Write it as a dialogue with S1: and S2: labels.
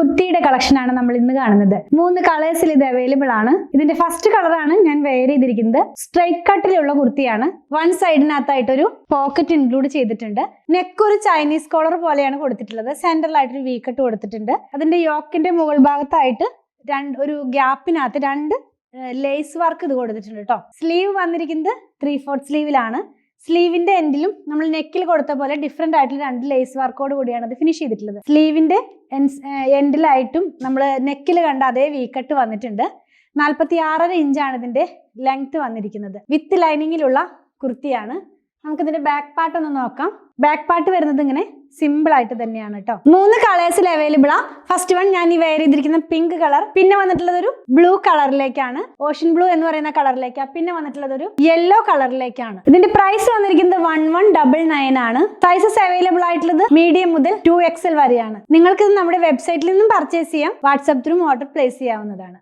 S1: കുർത്തിയുടെ collection ആണ് നമ്മൾ ഇന്ന് കാണുന്നത്. 3 കളേഴ്സിൽ ഇത് അവൈലബിൾ ആണ്. ഇതിന്റെ ഫസ്റ്റ് കളറാണ് ഞാൻ വെയർ ചെയ്തിരിക്കുന്നത്. സ്ട്രൈറ്റ് കട്ടിലുള്ള കുർത്തിയാണ്. വൺ സൈഡിനകത്തായിട്ടൊരു പോക്കറ്റ് ഇൻക്ലൂഡ് ചെയ്തിട്ടുണ്ട്. നെക്ക് ഒരു ചൈനീസ് കോളർ പോലെയാണ് കൊടുത്തിട്ടുള്ളത്. സെന്ററിലായിട്ടൊരു വി കട്ട് കൊടുത്തിട്ടുണ്ട്. അതിന്റെ യോക്കിന്റെ മുകൾ ഭാഗത്തായിട്ട് ഒരു ഗ്യാപ്പിനകത്ത് 2 ലേസ് വർക്ക് ഇത് കൊടുത്തിട്ടുണ്ട് കേട്ടോ. സ്ലീവ് വന്നിരിക്കുന്നത് 3/4 സ്ലീവിലാണ്. സ്ലീവിന്റെ എൻഡിലും നമ്മൾ നെക്കിൽ കൊടുത്ത പോലെ ഡിഫറെന്റ് ആയിട്ടുള്ള 2 ലേസ് വർക്കോട് കൂടിയാണ് അത് ഫിനിഷ് ചെയ്തിട്ടുള്ളത്. സ്ലീവിന്റെ എൻഡിലായിട്ടും നമ്മൾ നെക്കിൽ കണ്ട അതേ വി കട്ട് വന്നിട്ടുണ്ട്. 46.5 ഇഞ്ചാണ് ഇതിന്റെ ലെങ്ത് വന്നിരിക്കുന്നത്. വിത്ത് ലൈനിങ്ങിലുള്ള കുർത്തിയാണ്. നമുക്കിതിന്റെ ബാക്ക് പാർട്ട് ഒന്ന് നോക്കാം. ബാക്ക് പാർട്ട് വരുന്നത് ഇങ്ങനെ സിമ്പിൾ ആയിട്ട് തന്നെയാണ് കേട്ടോ. 3 കളേഴ്സിൽ അവൈലബിൾ ആ. ഫസ്റ്റ് വൺ ഞാൻ ഈ വെയർ ചെയ്തിരിക്കുന്ന പിങ്ക് കളർ. പിന്നെ വന്നിട്ടുള്ളത് ഒരു ബ്ലൂ കളറിലേക്കാണ്, ഓഷ്യൻ ബ്ലൂ എന്ന് പറയുന്ന കളറിലേക്കാണ്. പിന്നെ വന്നിട്ടുള്ളത് ഒരു യെല്ലോ കളറിലേക്കാണ്. ഇതിന്റെ പ്രൈസ് വന്നിരിക്കുന്നത് 1199 ആണ്. സൈസസ് അവൈലബിൾ ആയിട്ടുള്ളത് മീഡിയം മുതൽ 2XL വരെയാണ്. നിങ്ങൾക്ക് ഇത് നമ്മുടെ വെബ്സൈറ്റിൽ നിന്നും പർച്ചേസ് ചെയ്യാം. വാട്സ്ആപ്പ് ത്രൂ ഓർഡർ പ്ലേസ് ചെയ്യാവുന്നതാണ്.